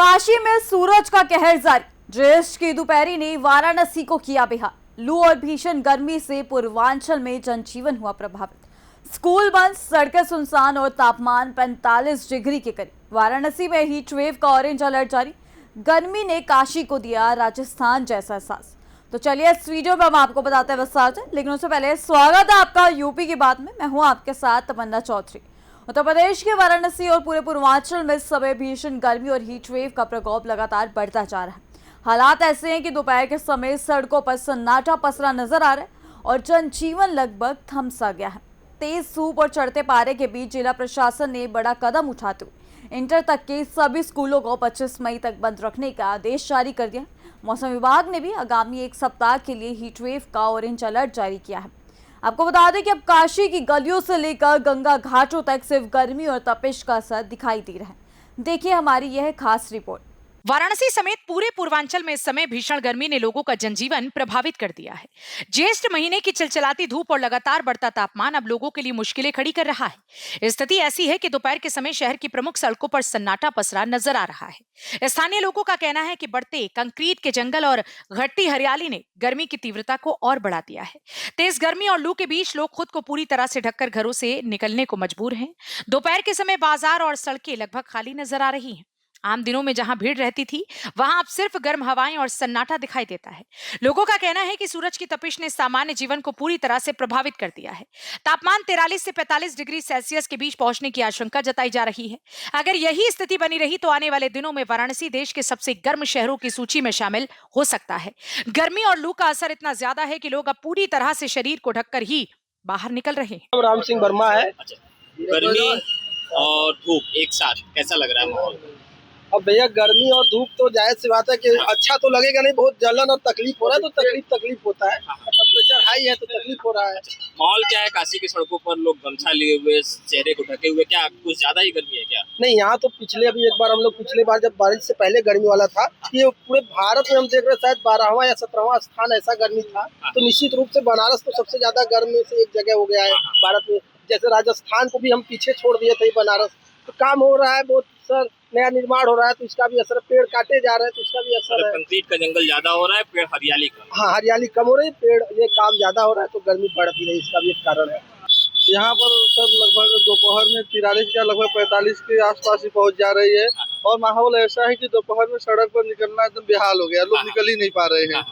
काशी में सूरज का कहर जारी। ज्येष्ठ की दोपहरी ने वाराणसी को किया बेहाल। लू और भीषण गर्मी से पूर्वांचल में जनजीवन हुआ प्रभावित। स्कूल बंद, सड़कें सुनसान और तापमान 45 डिग्री के करीब। वाराणसी में हीट वेव का ऑरेंज अलर्ट जारी। गर्मी ने काशी को दिया राजस्थान जैसा एहसास। तो चलिए इस वीडियो में हम आपको बताते हैं विस्तार से, लेकिन उससे पहले स्वागत है आपका यूपी की बात में। मैं हूं आपके साथ तमन्ना चौधरी। उत्तर प्रदेश के वाराणसी और पूरे पूर्वांचल में इस समय भीषण गर्मी और हीट वेव का प्रकोप लगातार बढ़ता जा रहा है। हालात ऐसे हैं कि दोपहर के समय सड़कों पर सन्नाटा पसरा नजर आ रहा है और जनजीवन लगभग थम सा गया है। तेज धूप और चढ़ते पारे के बीच जिला प्रशासन ने बड़ा कदम उठाते हुए इंटर तक के सभी स्कूलों को 25 मई तक बंद रखने का आदेश जारी कर दिया। मौसम विभाग ने भी आगामी एक सप्ताह के लिए हीट वेव का ऑरेंज अलर्ट जारी किया है। आपको बता दें कि अब काशी की गलियों से लेकर गंगा घाटों तक सिर्फ गर्मी और तपिश का असर दिखाई दे रहा है। देखिए हमारी यह खास रिपोर्ट। वाराणसी समेत पूरे पूर्वांचल में इस समय भीषण गर्मी ने लोगों का जनजीवन प्रभावित कर दिया है। ज्येष्ठ महीने की चिलचिलाती धूप और लगातार बढ़ता तापमान अब लोगों के लिए मुश्किलें खड़ी कर रहा है। स्थिति ऐसी है कि दोपहर के समय शहर की प्रमुख सड़कों पर सन्नाटा पसरा नजर आ रहा है। स्थानीय लोगों का कहना है कि बढ़ते कंक्रीट के जंगल और घटती हरियाली ने गर्मी की तीव्रता को और बढ़ा दिया है। तेज गर्मी और लू के बीच लोग खुद को पूरी तरह से ढककर घरों से निकलने को मजबूर हैं। दोपहर के समय बाजार और सड़कें लगभग खाली नजर आ रही हैं। आम दिनों में जहां भीड़ रहती थी वहां अब सिर्फ गर्म हवाएं और सन्नाटा दिखाई देता है। लोगों का कहना है कि सूरज की तपिश ने सामान्य जीवन को पूरी तरह से प्रभावित कर दिया है। तापमान 43 से 45 डिग्री सेल्सियस के बीच पहुंचने की आशंका जताई जा रही है। अगर यही स्थिति बनी रही तो आने वाले दिनों में वाराणसी देश के सबसे गर्म शहरों की सूची में शामिल हो सकता है। गर्मी और लू का असर इतना ज्यादा है कि लोग अब पूरी तरह से शरीर को ढककर ही बाहर निकल रहे हैं। राम सिंह वर्मा है। गर्मी और धूप एक साथ कैसा लग रहा है माहौल? अब भैया गर्मी और धूप तो जायज सी बात है कि अच्छा तो लगेगा नहीं, बहुत जलन और तकलीफ हो रहा है, तो तकलीफ होता है। टेम्परेचर हाई है तो तकलीफ हो रहा है। माहौल क्या है काशी की सड़कों पर? लोग गमछा लिए हुए, चेहरे को ढके हुए, क्या कुछ ज्यादा ही गर्मी है क्या? नहीं, यहाँ तो अभी एक बार हम लोग पिछले बार जब बारिश से पहले गर्मी वाला था, ये पूरे भारत में हम देख रहे शायद 12वां या 17वां स्थान ऐसा गर्मी था। तो निश्चित रूप से बनारस तो सबसे ज्यादा गर्म में से एक जगह हो गया है भारत में। जैसे राजस्थान को भी हम पीछे छोड़ दिए थे बनारस। तो काम हो रहा है बहुत सर, नया निर्माण हो रहा है तो इसका भी असर, पेड़ काटे जा रहे हैं तो इसका भी असर है। कंक्रीट का जंगल ज्यादा हो रहा है, पेड़ हरियाली कम। हाँ, हरियाली कम हो रही है, पेड़ ये काम ज्यादा हो रहा है तो गर्मी बढ़ भी रही है, इसका भी एक कारण है। यहाँ पर सर लगभग दोपहर में 43 या लगभग 45 के आसपास ही पहुँच जा रही है। और माहौल ऐसा है कि दोपहर में सड़क पर निकलना एकदम बेहाल हो गया, लोग निकल ही नहीं पा रहे हैं।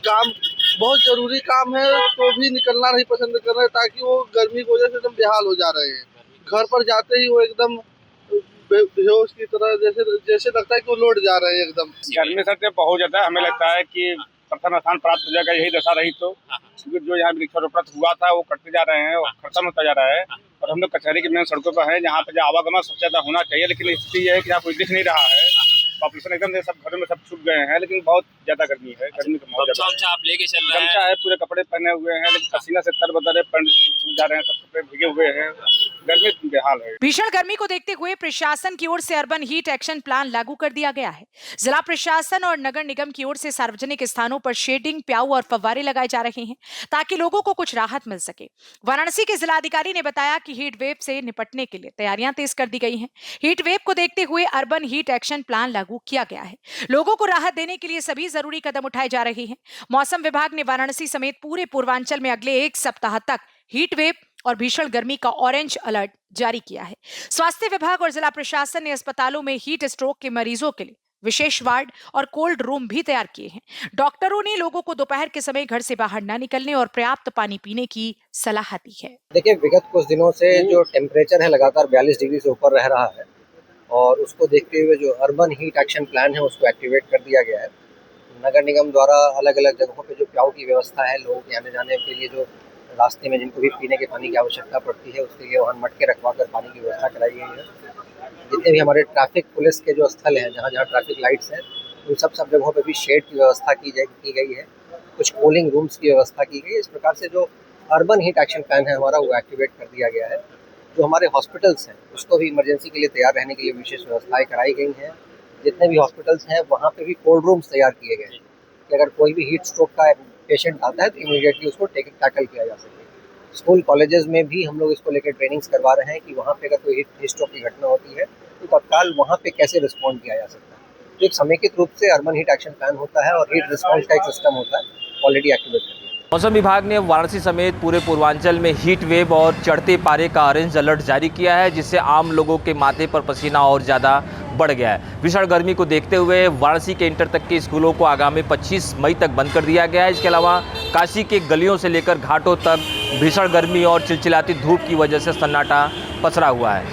काम बहुत जरूरी काम है तो भी निकलना नहीं पसंद कर रहे, ताकि वो गर्मी की वजह से एकदम बेहाल हो जा रहे हैं। घर पर जाते ही वो एकदम बेहोश की तरह जैसे लगता है कि वो लौट जा रहे हैं एकदम। गर्मी से बहुत ज्यादा हमें लगता है कि प्रथम स्थान प्राप्त हो जाएगा, यही दशा रही तो। क्योंकि जो यहाँ वृक्षारोपण हुआ था वो कटते जा रहे हैं और खत्म होता जा रहा है। और हम लोग कचहरी की मेन सड़कों पर हैं, जहाँ पे जो आवागमन सबसे ज्यादा होना चाहिए, लेकिन स्थिति यह है कि यहाँ कोई दिख नहीं रहा है। पॉपुलेशन एकदम से सब घरों में सब छूट गए हैं, लेकिन बहुत ज्यादा गर्मी है। गर्मी का बहुत ज्यादा आप लेके चल रहे हैं? गमछा है, पूरे कपड़े पहने हुए हैं, लेकिन पसीना से तरबतर है, पैंट सूख जा रहे हैं, सब कपड़े भीगे हुए हैं। गर्मी बेहाल है। भीषण गर्मी को देखते हुए प्रशासन की ओर से अर्बन हीट एक्शन प्लान लागू कर दिया गया है। जिला प्रशासन और नगर निगम की ओर से सार्वजनिक स्थानों पर शेडिंग, प्याऊ और फव्वारे लगाए जा रहे हैं ताकि लोगों को कुछ राहत मिल सके। वाराणसी के जिलाधिकारी ने बताया कि हीट वेव से निपटने के लिए तैयारियां तेज कर दी गई हैं। हीट वेव को देखते हुए अर्बन हीट एक्शन प्लान लागू किया गया है। लोगों को राहत देने के लिए सभी जरूरी कदम उठाए जा रहे हैं। मौसम विभाग ने वाराणसी समेत पूरे पूर्वांचल में अगले एक सप्ताह तक हीट वेव और भीषण गर्मी का ऑरेंज अलर्ट जारी किया है। स्वास्थ्य विभाग और जिला प्रशासन ने अस्पतालों में हीट स्ट्रोक के मरीजों के लिए विशेष वार्ड और कोल्ड रूम भी तैयार किए हैं। डॉक्टरों ने लोगों को दोपहर के समय घर से बाहर न निकलने और पर्याप्त पानी पीने की सलाह दी है। देखिए, विगत कुछ दिनों से जो टेम्परेचर है लगातार 42 डिग्री से ऊपर रह रहा है और उसको देखते हुए जो अर्बन हीट एक्शन प्लान है उसको एक्टिवेट कर दिया गया है। नगर निगम द्वारा अलग अलग जगहों पे जो प्याऊ की व्यवस्था है, लोगों के आने जाने के लिए जो रास्ते में जिनको भी पीने के पानी की आवश्यकता पड़ती है उसके लिए वहाँ मटके रखवा कर पानी की व्यवस्था कराई गई है। जितने भी हमारे ट्रैफिक पुलिस के जो स्थल हैं, जहाँ जहाँ ट्रैफिक लाइट्स हैं, उन सब जगहों पे भी शेड की व्यवस्था की गई है। कुछ कूलिंग रूम्स की व्यवस्था की गई है। इस प्रकार से जो अर्बन हीट एक्शन प्लान है हमारा वो एक्टिवेट कर दिया गया है। जो हमारे हॉस्पिटल्स हैं उसको भी इमरजेंसी के लिए तैयार रहने के लिए विशेष व्यवस्थाएं कराई गई हैं। जितने भी हॉस्पिटल्स हैं वहाँ पे भी कोल्ड रूम्स तैयार किए गए हैं कि अगर कोई भी हीट स्ट्रोक का पेशेंट आता है तो इमीडिएटली उसको टैकल किया जा सके। स्कूल कॉलेजेस में भी हम लोग इसको लेकर ट्रेनिंग्स करवा रहे हैं कि वहाँ पे अगर कोई हीट स्ट्रोक की घटना होती है तो तत्काल वहाँ पे कैसे रिस्पॉन्ड किया जा सकता है। तो एक समेकित रूप से अर्बन हीट एक्शन प्लान होता है और हीट रिस्पॉन्स का एक सिस्टम होता है, ऑलरेडी एक्टिवेट कर दिया। मौसम विभाग ने वाराणसी समेत पूरे पूर्वांचल में हीट वेव और चढ़ते पारे का ऑरेंज अलर्ट जारी किया है, जिससे आम लोगों के माथे पर पसीना और ज़्यादा बढ़ गया है। भीषण गर्मी को देखते हुए वाराणसी के इंटर तक के स्कूलों को आगामी 25 मई तक बंद कर दिया गया है। इसके अलावा काशी के गलियों से लेकर घाटों तक भीषण गर्मी और चिलचिलाती धूप की वजह से सन्नाटा पसरा हुआ है।